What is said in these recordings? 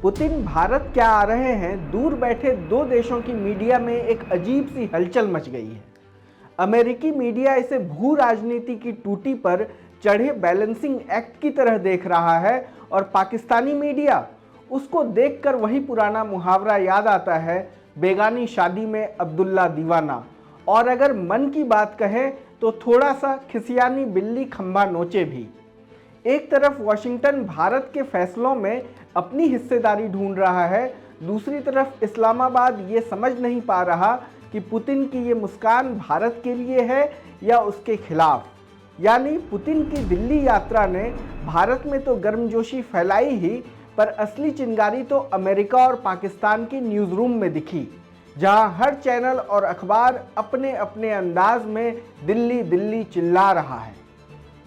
Putin Bharat क्या आ रहे हैं, दूर बैठे दो देशों की मीडिया में एक अजीब सी हलचल मच गई है। अमेरिकी मीडिया इसे भू राजनीति की टूटी पर चढ़े बैलेंसिंग एक्ट की तरह देख रहा है और पाकिस्तानी मीडिया उसको देखकर वही पुराना मुहावरा याद आता है, बेगानी शादी में अब्दुल्ला दीवाना। और अगर मन की बात कहें तो थोड़ा सा खिसियानी बिल्ली खंभा नोचे भी। एक तरफ वॉशिंगटन भारत के फैसलों में अपनी हिस्सेदारी ढूंढ रहा है, दूसरी तरफ इस्लामाबाद ये समझ नहीं पा रहा कि पुतिन की ये मुस्कान भारत के लिए है या उसके खिलाफ। यानी पुतिन की दिल्ली यात्रा ने भारत में तो गर्मजोशी फैलाई ही, पर असली चिंगारी तो अमेरिका और पाकिस्तान की न्यूज़ रूम में दिखी, जहां हर चैनल और अखबार अपने अपने अंदाज में दिल्ली दिल्ली चिल्ला रहा है।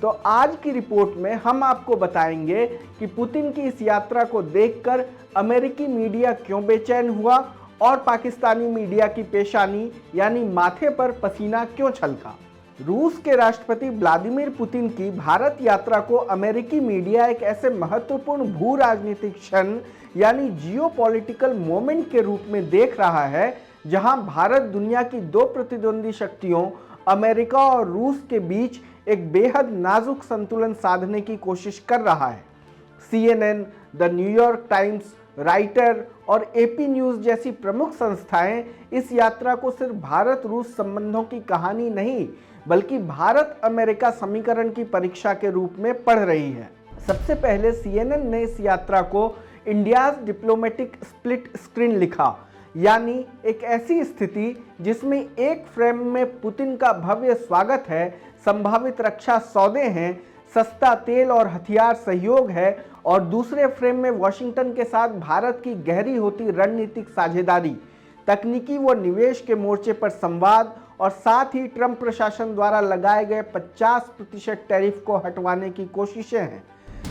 तो आज की रिपोर्ट में हम आपको बताएंगे कि पुतिन की इस यात्रा को देखकर अमेरिकी मीडिया क्यों बेचैन हुआ और पाकिस्तानी मीडिया की पेशानी यानी माथे पर पसीना क्यों छलका। रूस के राष्ट्रपति व्लादिमीर पुतिन की भारत यात्रा को अमेरिकी मीडिया एक ऐसे महत्वपूर्ण भू राजनीतिक क्षण यानी जियोपॉलिटिकल मोमेंट के रूप में देख रहा है, जहां भारत दुनिया की दो प्रतिद्वंदी शक्तियों अमेरिका और रूस के बीच एक बेहद नाजुक संतुलन साधने की कोशिश कर रहा है। CNN, the New York times, writer और AP न्यूज़ जैसी प्रमुख संस्थाएं इस यात्रा को सिर्फ भारत रूस संबंधों की कहानी नहीं, बल्कि भारत अमेरिका समीकरण की परीक्षा के रूप में पढ़ रही है। सबसे पहले CNN ने इस यात्रा को इंडियाज डिप्लोमेटिक स्प्लिट स्क्रीन लिखा, यानी एक ऐसी स्थिति जिसमें एक फ्रेम में पुतिन का भव्य स्वागत है, संभावित रक्षा सौदे हैं, सस्ता तेल और हथियार सहयोग है, और दूसरे फ्रेम में वॉशिंगटन के साथ भारत की गहरी होती रणनीतिक साझेदारी, तकनीकी व निवेश के मोर्चे पर संवाद और साथ ही ट्रंप प्रशासन द्वारा लगाए गए 50% टैरिफ को हटवाने की कोशिशें हैं।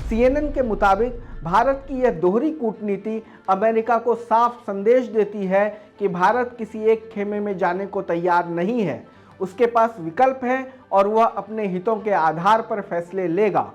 CNN के मुताबिक भारत की यह दोहरी कूटनीति अमेरिका को साफ संदेश देती है कि भारत किसी एक खेमे में जाने को तैयार नहीं है, उसके पास विकल्प हैं और वह अपने हितों के आधार पर फैसले लेगा।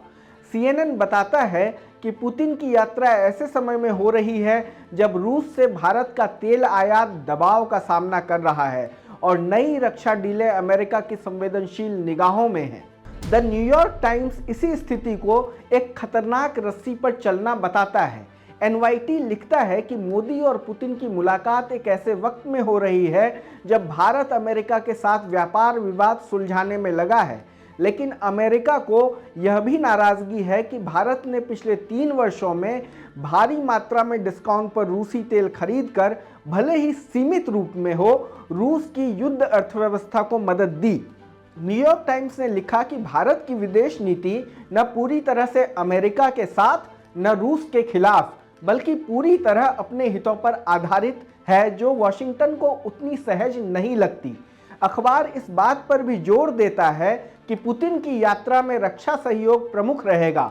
CNN बताता है कि पुतिन की यात्रा ऐसे समय में हो रही है जब रूस से भारत का तेल आयात दबाव का सामना कर रहा है और नई रक्षा डीलें अमेरिका की संवेदनशील निगाहों में हैं। द न्यूयॉर्क टाइम्स इसी स्थिति को एक खतरनाक रस्सी पर चलना बताता है। NYT लिखता है कि मोदी और पुतिन की मुलाकात एक ऐसे वक्त में हो रही है जब भारत अमेरिका के साथ व्यापार विवाद सुलझाने में लगा है, लेकिन अमेरिका को यह भी नाराजगी है कि भारत ने पिछले 3 वर्षों में भारी मात्रा में डिस्काउंट पर रूसी तेल खरीदकर, भले ही सीमित रूप में हो, रूस की युद्ध अर्थव्यवस्था को मदद दी। न्यूयॉर्क टाइम्स ने लिखा कि भारत की विदेश नीति न पूरी तरह से अमेरिका के साथ न रूस के खिलाफ, बल्कि पूरी तरह अपने हितों पर आधारित है, जो वॉशिंगटन को उतनी सहज नहीं लगती। अखबार इस बात पर भी जोर देता है कि पुतिन की यात्रा में रक्षा सहयोग प्रमुख रहेगा।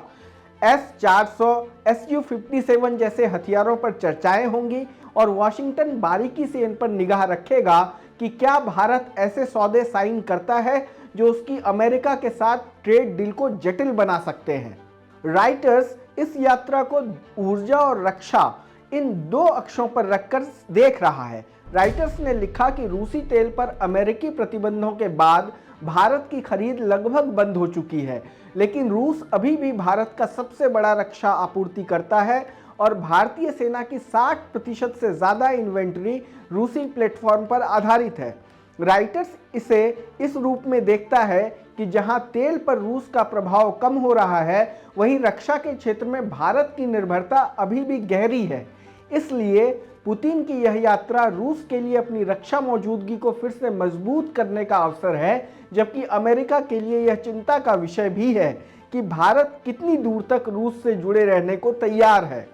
S-400, Su-57 जैसे हथियारों पर चर्चाएं होंगी और वॉशिंगटन बारीकी से इन पर निगाह रखेगा कि क्या भारत ऐसे सौदे साइन करता है जो उसकी अमेरिका के साथ ट्रेड डील को जटिल बना सकते हैं। राइटर्स इस यात्रा को ऊर्जा और रक्षा इन दो अक्षों पर रखकर देख रहा है। राइटर्स ने लिखा कि रूसी तेल पर अमेरिकी प्रतिबंधों के बाद भारत की खरीद लगभग बंद हो चुकी है, लेकिन रूस अभी भी भारत का सबसे बड़ा रक्षा आपूर्तिकर्ता है और भारतीय सेना की 60% से ज़्यादा इन्वेंट्री रूसी प्लेटफॉर्म पर आधारित है। राइटर्स इसे इस रूप में देखता है कि जहां तेल पर रूस का प्रभाव कम हो रहा है, वहीं रक्षा के क्षेत्र में भारत की निर्भरता अभी भी गहरी है। इसलिए पुतिन की यह यात्रा रूस के लिए अपनी रक्षा मौजूदगी को फिर से मजबूत करने का अवसर है, जबकि अमेरिका के लिए यह चिंता का विषय भी है कि भारत कितनी दूर तक रूस से जुड़े रहने को तैयार है।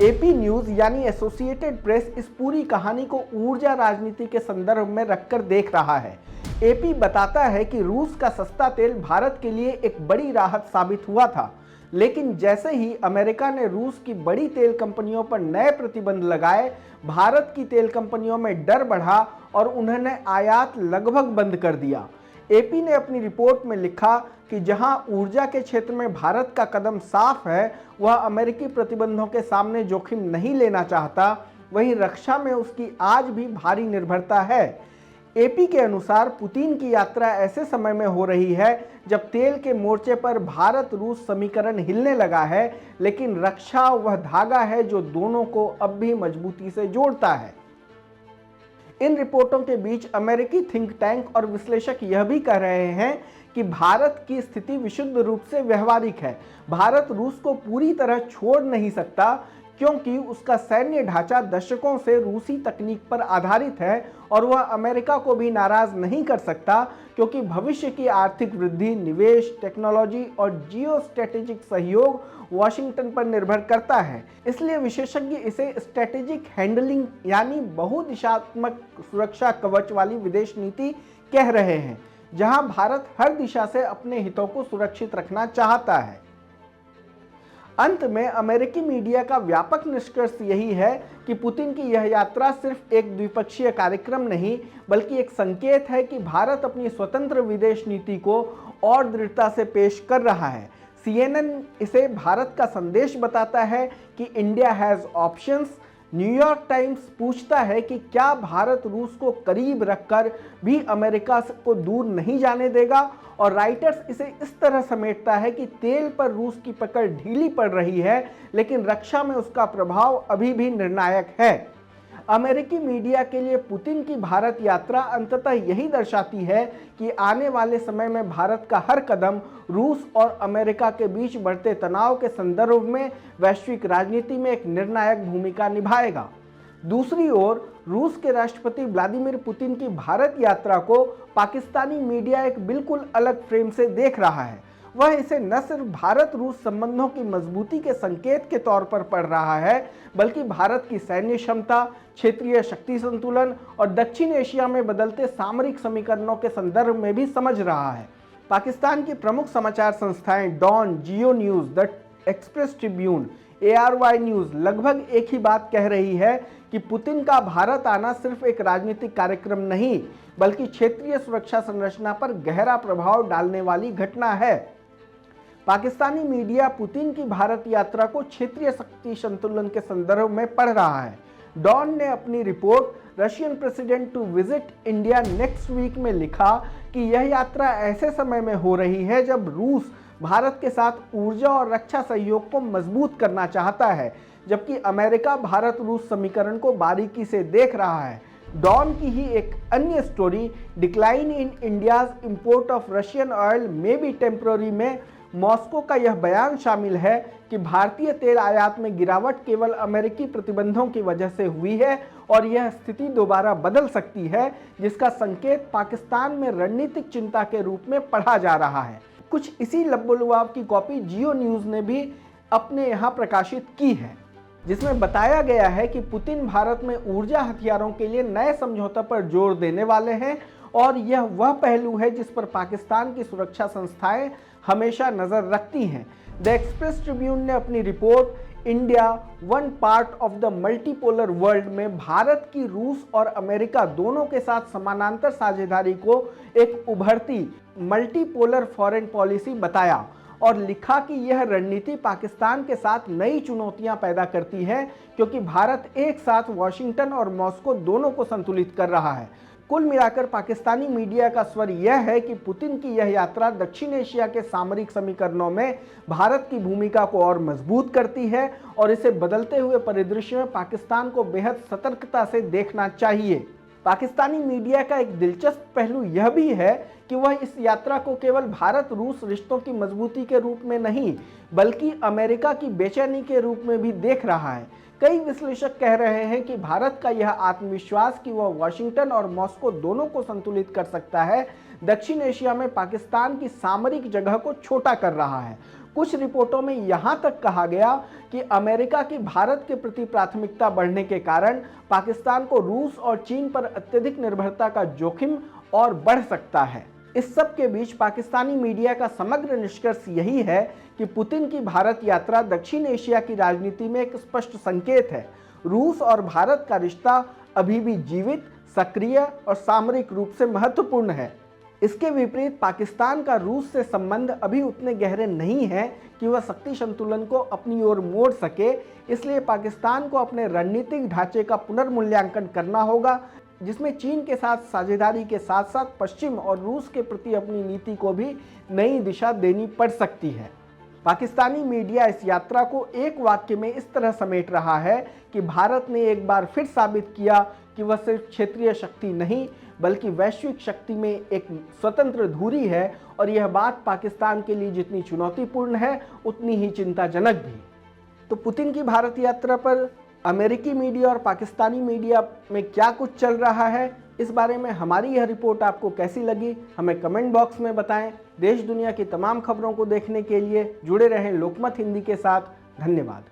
AP न्यूज़ यानी एसोसिएटेड प्रेस इस पूरी कहानी को ऊर्जा राजनीति के संदर्भ में रखकर देख रहा है। AP बताता है कि रूस का सस्ता तेल भारत के लिए एक बड़ी राहत साबित हुआ था, लेकिन जैसे ही अमेरिका ने रूस की बड़ी तेल कंपनियों पर नए प्रतिबंध लगाए, भारत की तेल कंपनियों में डर बढ़ा और उन्होंने आयात लगभग बंद कर दिया। एपी ने अपनी रिपोर्ट में लिखा कि जहां ऊर्जा के क्षेत्र में भारत का कदम साफ है, वह अमेरिकी प्रतिबंधों के सामने जोखिम नहीं लेना चाहता, वहीं रक्षा में उसकी आज भी भारी निर्भरता है। एपी के अनुसार पुतिन की यात्रा ऐसे समय में हो रही है जब तेल के मोर्चे पर भारत रूस समीकरण हिलने लगा है, लेकिन रक्षा वह धागा है जो दोनों को अब भी मजबूती से जोड़ता है। इन रिपोर्टों के बीच अमेरिकी थिंक टैंक और विश्लेषक यह भी कह रहे हैं कि भारत की स्थिति विशुद्ध रूप से व्यवहारिक है। भारत रूस को पूरी तरह छोड़ नहीं सकता, क्योंकि उसका सैन्य ढांचा दशकों से रूसी तकनीक पर आधारित है और वह अमेरिका को भी नाराज नहीं कर सकता, क्योंकि भविष्य की आर्थिक वृद्धि, निवेश, टेक्नोलॉजी और जियो स्ट्रेटेजिक सहयोग वॉशिंगटन पर निर्भर करता है। इसलिए विशेषज्ञ इसे स्ट्रेटेजिक हैंडलिंग यानी बहुदिशात्मक सुरक्षा कवच वाली विदेश नीति कह रहे हैं, जहां भारत हर दिशा से अपने हितों को सुरक्षित रखना चाहता है। अंत में अमेरिकी मीडिया का व्यापक निष्कर्ष यही है कि पुतिन की यह यात्रा सिर्फ एक द्विपक्षीय कार्यक्रम नहीं, बल्कि एक संकेत है कि भारत अपनी स्वतंत्र विदेश नीति को और दृढ़ता से पेश कर रहा है। CNN इसे भारत का संदेश बताता है कि India has options. New York times पूछता है कि क्या भारत रूस को करीब रखकर भी अमेरिका को दूर नहीं जाने देगा, और राइटर्स इसे इस तरह समेटता है कि तेल पर रूस की पकड़ ढीली पड़ रही है, लेकिन रक्षा में उसका प्रभाव अभी भी निर्णायक है। अमेरिकी मीडिया के लिए पुतिन की भारत यात्रा अंततः यही दर्शाती है कि आने वाले समय में भारत का हर कदम रूस और अमेरिका के बीच बढ़ते तनाव के संदर्भ में वैश्विक राजनीति में एक निर्णायक भूमिका निभाएगा। दूसरी ओर रूस के राष्ट्रपति व्लादिमीर पुतिन की भारत यात्रा को पाकिस्तानी मीडिया एक बिल्कुल अलग फ्रेम से देख रहा है। वह इसे न सिर्फ भारत रूस संबंधों की मजबूती के संकेत के तौर पर पढ़ रहा है, बल्कि भारत की सैन्य क्षमता, क्षेत्रीय शक्ति संतुलन और दक्षिण एशिया में बदलते सामरिक समीकरणों के संदर्भ में भी समझ रहा है। पाकिस्तान की प्रमुख समाचार संस्थाएं Dawn, Geo news, the Express Tribune, ARY news लगभग एक ही बात कह रही है कि पुतिन का भारत आना सिर्फ एक राजनीतिक कार्यक्रम नहीं, बल्कि क्षेत्रीय सुरक्षा संरचना पर गहरा प्रभाव डालने वाली घटना है। पाकिस्तानी मीडिया पुतिन की भारत यात्रा को क्षेत्रीय शक्ति संतुलन के संदर्भ में पढ़ रहा है। डॉन ने अपनी report Russian president to visit India next week में लिखा कि यह यात्रा ऐसे समय में हो रही है जब रूस भारत के साथ ऊर्जा और रक्षा सहयोग को मजबूत करना चाहता है, जबकि अमेरिका भारत रूस समीकरण को बारीकी से देख रहा है। डॉन की ही एक अन्य story, decline in India's import of Russian oil may be temporary में मॉस्को का यह बयान शामिल है कि भारतीय तेल आयात में गिरावट केवल अमेरिकी प्रतिबंधों की वजह से हुई है और यह स्थिति दोबारा बदल सकती है, जिसका संकेत पाकिस्तान में रणनीतिक चिंता के रूप में पढ़ा जा रहा है। कुछ इसी लब्बोलुआब की कॉपी जियो न्यूज ने भी अपने यहाँ प्रकाशित की है, जिसमें बताया गया है कि पुतिन भारत में ऊर्जा हथियारों के लिए नए समझौते पर जोर देने वाले हैं, और यह वह पहलू है जिस पर पाकिस्तान की सुरक्षा संस्थाएं हमेशा नजर रखती हैं। द एक्सप्रेस ट्रिब्यून ने अपनी report India one part of the multipolar world में भारत की रूस और अमेरिका दोनों के साथ समानांतर साझेदारी को एक उभरती मल्टीपोलर फॉरेन पॉलिसी बताया और लिखा कि यह रणनीति पाकिस्तान के साथ नई चुनौतियां पैदा करती है, क्योंकि भारत एक साथ वॉशिंगटन और मॉस्को दोनों को संतुलित कर रहा है। कुल मिलाकर पाकिस्तानी मीडिया का स्वर यह है कि पुतिन की यह यात्रा दक्षिण एशिया के सामरिक समीकरणों में भारत की भूमिका को और मजबूत करती है और इसे बदलते हुए परिदृश्य में पाकिस्तान को बेहद सतर्कता से देखना चाहिए। पाकिस्तानी मीडिया का एक दिलचस्प पहलू यह भी है कि वह इस यात्रा को केवल भारत रूस रिश्तों की मजबूती के रूप में नहीं, बल्कि अमेरिका की बेचैनी के रूप में भी देख रहा है। कई विश्लेषक कह रहे हैं कि भारत का यह आत्मविश्वास कि वह वॉशिंगटन और मॉस्को दोनों को संतुलित कर सकता है, दक्षिण एशिया में पाकिस्तान की सामरिक जगह को छोटा कर रहा है। कुछ रिपोर्टों में यहां तक कहा गया कि अमेरिका की भारत के प्रति प्राथमिकता बढ़ने के कारण पाकिस्तान को रूस और चीन पर अत्यधिक निर्भरता का जोखिम और बढ़ सकता है। इस सब के बीच पाकिस्तानी मीडिया का समग्र निष्कर्ष यही है कि पुतिन की भारत यात्रा दक्षिण एशिया की राजनीति में एक स्पष्ट संकेत है। रूस और भारत का रिश्ता अभी भी जीवित, सक्रिय और सामरिक रूप से महत्वपूर्ण है। इसके विपरीत पाकिस्तान का रूस से संबंध अभी उतने गहरे नहीं हैं कि वह शक्ति संतुलन को अपनी ओर मोड़ सके। इसलिए पाकिस्तान को अपने रणनीतिक ढांचे का पुनर्मूल्यांकन करना होगा, जिसमें चीन के साथ साझेदारी के साथ साथ पश्चिम और रूस के प्रति अपनी नीति को भी नई दिशा देनी पड़ सकती है। पाकिस्तानी मीडिया इस यात्रा को एक वाक्य में इस तरह समेट रहा है कि भारत ने एक बार फिर साबित किया कि वह सिर्फ क्षेत्रीय शक्ति नहीं बल्कि वैश्विक शक्ति में एक स्वतंत्र धुरी है, और यह बात पाकिस्तान के लिए जितनी चुनौतीपूर्ण है उतनी ही चिंताजनक भी। तो पुतिन की भारत यात्रा पर अमेरिकी मीडिया और पाकिस्तानी मीडिया में क्या कुछ चल रहा है, इस बारे में हमारी यह रिपोर्ट आपको कैसी लगी हमें कमेंट बॉक्स में बताएं। देश दुनिया की तमाम खबरों को देखने के लिए जुड़े रहें लोकमत हिंदी के साथ। धन्यवाद।